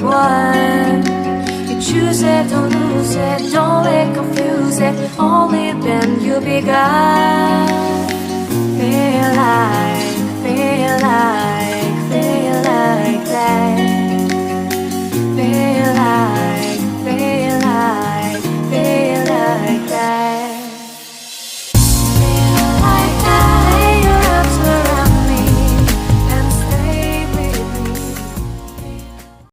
one. You choose it, don't lose it, don't let confuse it. Only then you begun. Feel like that.